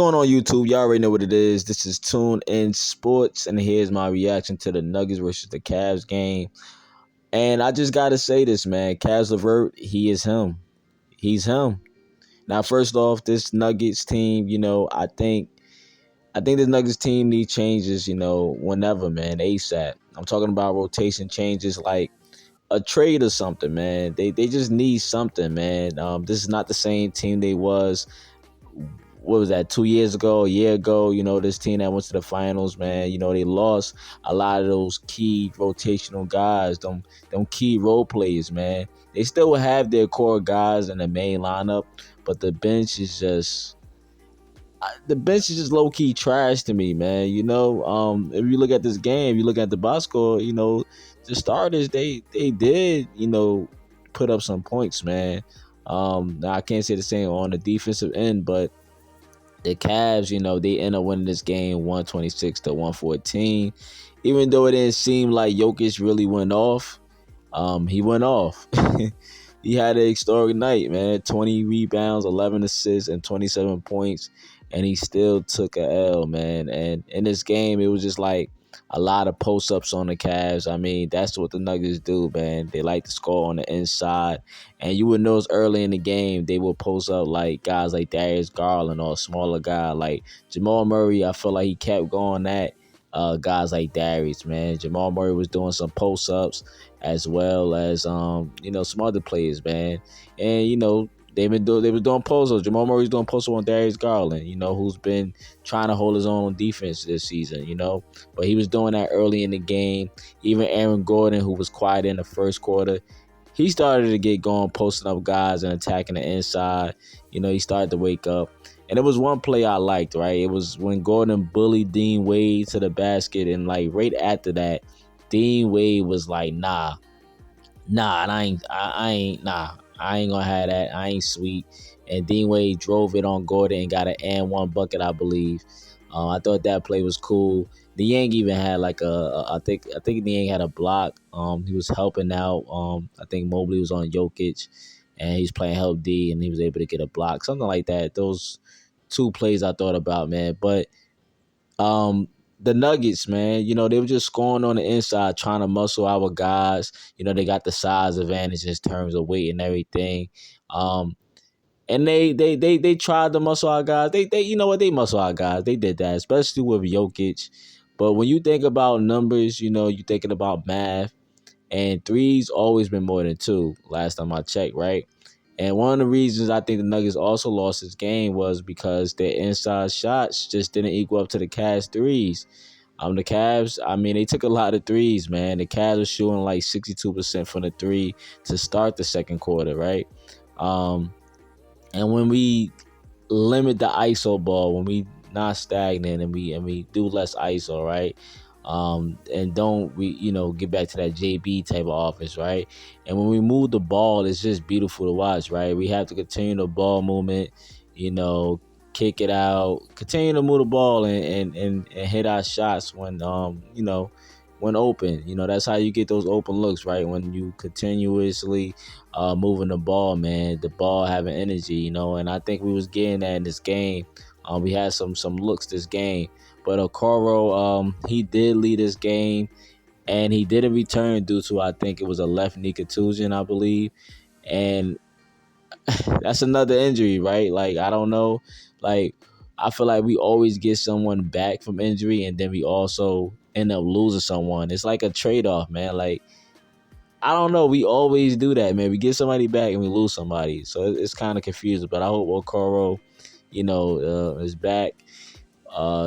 going on, YouTube? Y'all already know what it is. This is TuneNSports, and here's my reaction to the Nuggets versus the Cavs game. And I just gotta say this, man. Caris LeVert, he is him. He's him. Now, first off, this Nuggets team, I think this Nuggets team need changes, whenever, man, ASAP. I'm talking about rotation changes like a trade or something, man. They just need something, man. This is not the same team they was. What was that, 2 years ago, a year ago? This team that went to the finals, man. They lost a lot of those key rotational guys, them key role players, man. They still will have their core guys in the main lineup, but the bench is just low key trash to me, man. If you look at this game, if you look at the box score, the starters they did, put up some points, man. Now I can't say the same on the defensive end, but the Cavs, they end up winning this game 126-114. Even though it didn't seem like Jokic really went off, he went off. He had an historic night, man. 20 rebounds, 11 assists, and 27 points, and he still took a L, man. And in this game, it was just like a lot of post-ups on the Cavs. I mean, that's what the Nuggets do, man. They like to score on the inside. And you would notice early in the game, they will post up like guys like Darius Garland or a smaller guy like Jamal Murray. I feel like he kept going at guys like Darius, man. Jamal Murray was doing some post-ups as well as, some other players, man. And, they were doing post-ups. Jamal Murray's doing post-ups on Darius Garland, who's been trying to hold his own on defense this season, But he was doing that early in the game. Even Aaron Gordon, who was quiet in the first quarter, he started to get going, posting up guys and attacking the inside. He started to wake up. And there was one play I liked, right? It was when Gordon bullied Dean Wade to the basket, and like right after that, Dean Wade was like, nah, I ain't gonna have that. I ain't sweet. And Dean Wade drove it on Gordon and got an and one bucket, I believe. I thought that play was cool. The Yang even had like I think the Yang had a block. He was helping out. I think Mobley was on Jokic, and he's playing help D, and he was able to get a block, something like that. Those two plays I thought about, man. But the Nuggets, man, they were just scoring on the inside, trying to muscle our guys. They got the size advantage in terms of weight and everything. And they tried to muscle our guys. They muscle our guys. They did that, especially with Jokic. But when you think about numbers, you're thinking about math. And three's always been more than two, last time I checked, right? And one of the reasons I think the Nuggets also lost this game was because their inside shots just didn't equal up to the Cavs threes. The Cavs, I mean, they took a lot of threes, man. The Cavs were shooting like 62% from the three to start the second quarter, right? And when we limit the ISO ball, when we not stagnant and we do less ISO, right? And don't get back to that JB type of offense, right? And when we move the ball, it's just beautiful to watch, right? We have to continue the ball movement, kick it out, continue to move the ball and hit our shots when when open. That's how you get those open looks, right? When you continuously moving the ball, man, the ball having energy, and I think we was getting that in this game. We had some looks this game. But Okoro, he did lead this game, and he didn't return due to, I think it was a left knee contusion, I believe. And that's another injury, right? Like, I don't know. Like, I feel like we always get someone back from injury, and then we also end up losing someone. It's like a trade-off, man. Like, I don't know. We always do that, man. We get somebody back and we lose somebody. So it's kind of confusing. But I hope Okoro, is back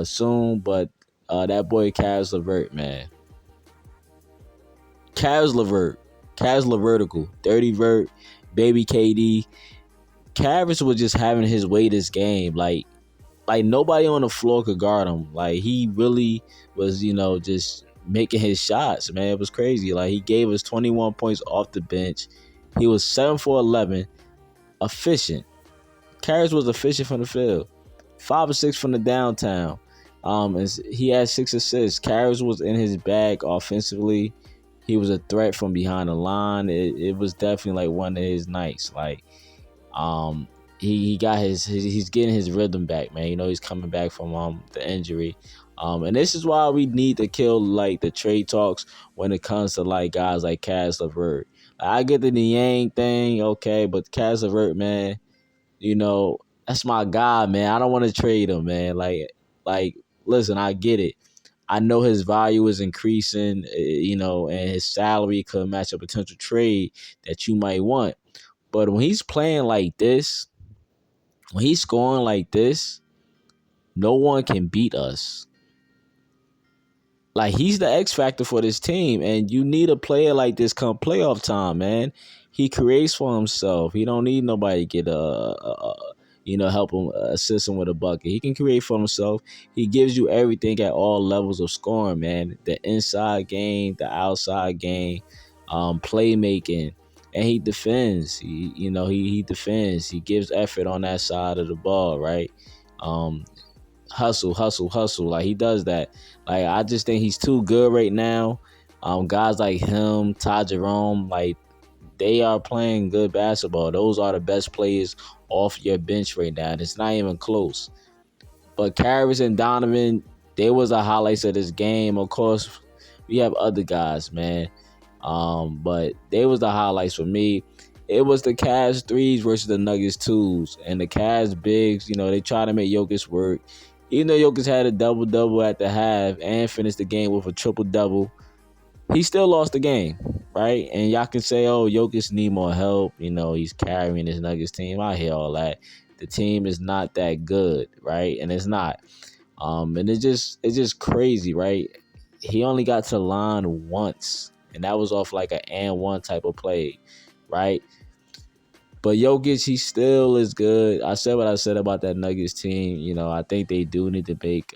soon. But that boy Caris LeVert, man. Caris LeVertical, Dirty Vert, Baby KD. Caris was just having his way this game. Like nobody on the floor could guard him. Like, he really was, just making his shots, man. It was crazy. Like, he gave us 21 points off the bench. He was 7 for 11, efficient. Caris was efficient from the field, 5 or 6 from the downtown. And he had 6 assists. Caris was in his bag offensively. He was a threat from behind the line. It was definitely like one of his nights. Like, he got he's getting his rhythm back, man. He's coming back from the injury. And this is why we need to kill like the trade talks when it comes to like guys like Caris LeVert. I get the Niang thing, okay, but Caris LeVert, man, that's my guy, man. I don't want to trade him, man. Like, listen, I get it. I know his value is increasing, and his salary could match a potential trade that you might want. But when he's playing like this, when he's scoring like this, no one can beat us. Like, he's the X factor for this team, and you need a player like this come playoff time, man. He creates for himself. He don't need nobody to get help him, assist him with a bucket. He can create for himself. He gives you everything at all levels of scoring, man. The inside game, the outside game, playmaking, and he defends. He defends. He gives effort on that side of the ball, right? Hustle. Like, he does that. Like, I just think he's too good right now. Guys like him, Ty Jerome, like, they are playing good basketball. Those are the best players off your bench right now. It's not even close. But Caris and Donovan, they was the highlights of this game. Of course, we have other guys, man. But they was the highlights for me. It was the Cavs 3s versus the Nuggets 2s. And the Cavs bigs, they try to make Jokic work. Even though Jokic had a double-double at the half and finished the game with a triple-double, he still lost the game, right? And y'all can say, oh, Jokic need more help. He's carrying his Nuggets team. I hear all that. The team is not that good, right? And it's not. And it's just crazy, right? He only got to the line once, and that was off like an and one type of play, right? But Jokic, he still is good. I said what I said about that Nuggets team. I think they do need to make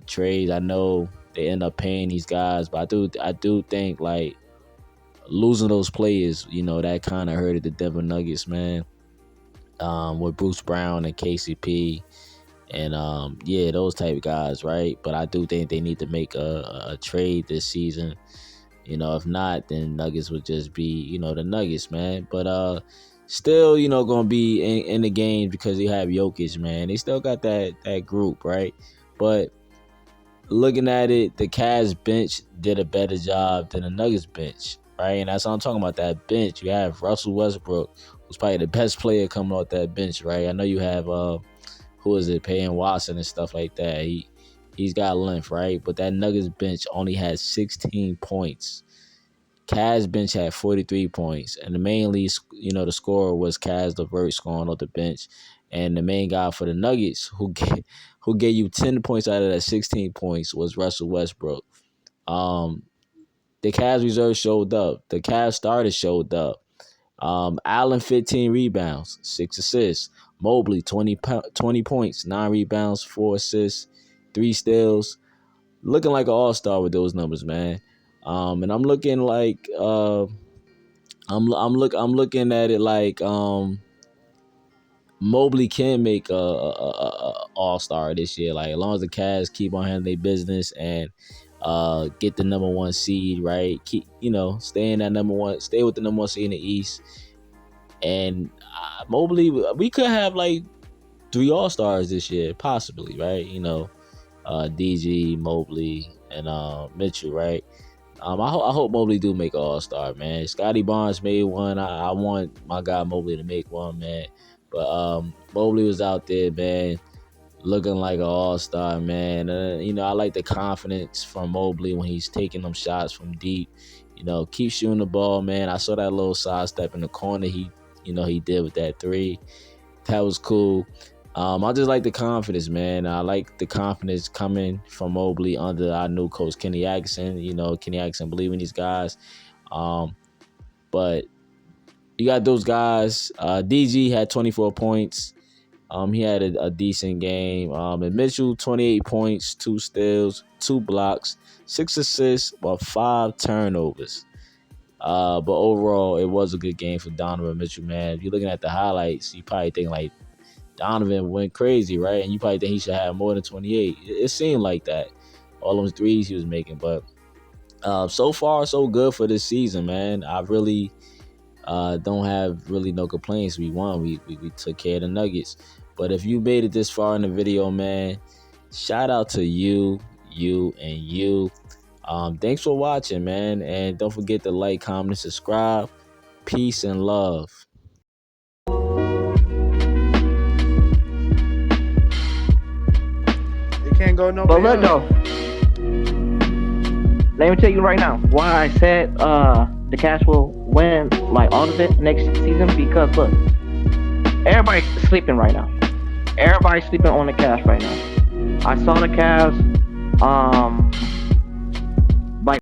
trades. I know they end up paying these guys, but I do think, like, losing those players, that kind of hurted the Denver Nuggets, man. With Bruce Brown and KCP and those type of guys, right? But I do think they need to make a trade this season. If not, then Nuggets would just be, the Nuggets, man. But still, gonna be in the game because you have Jokic, man. They still got that group, right? But looking at it, the Cavs bench did a better job than the Nuggets bench, right? And that's what I'm talking about, that bench. You have Russell Westbrook, who's probably the best player coming off that bench, right? I know you have, Payne Watson and stuff like that. He's got length, right? But that Nuggets bench only had 16 points. Cavs bench had 43 points. And the main lead, the scorer was Caris LeVert scoring off the bench. And the main guy for the Nuggets, who gave you 10 points out of that 16 points, was Russell Westbrook. The Cavs reserve showed up. The Cavs starters showed up. Allen, 15 rebounds, 6 assists. Mobley, 20 points, 9 rebounds, 4 assists, 3 steals. Looking like an all-star with those numbers, man. And I'm looking like I'm looking at it like Mobley can make a all-star this year. Like, as long as the Cavs keep on handling their business and get the number 1 seed, right? Keep stay with the number 1 seed in the East. And Mobley, we could have like 3 all-stars this year, possibly, right? DG, Mobley, and Mitchell, right? I hope Mobley do make an all-star, man. Scotty Barnes made one. I want my guy Mobley to make one, man. But Mobley was out there, man, looking like an all-star, man. I like the confidence from Mobley when he's taking them shots from deep. Keep shooting the ball, man. I saw that little sidestep in the corner he did with that 3. That was cool. I just like the confidence, man. I like the confidence coming from Mobley under our new coach, Kenny Atkinson. Kenny Atkinson believe in these guys. But you got those guys. DG had 24 points. He had a decent game. And Mitchell, 28 points, 2 steals, 2 blocks, 6 assists, but 5 turnovers. But overall, it was a good game for Donovan Mitchell, man. If you're looking at the highlights, you probably think, like, Donovan went crazy, right? And you probably think he should have more than 28. It seemed like that. All those threes he was making. But so far, so good for this season, man. I really don't have really no complaints. We won. We took care of the Nuggets. But if you made it this far in the video, man, shout out to you, and you. Thanks for watching, man. And don't forget to like, comment, and subscribe. Peace and love. It can't go no. But look though, let me tell you right now why I said the Cavs will win like all of it next season, because look, everybody's sleeping right now. Everybody's sleeping on the Cavs right now. I saw the Cavs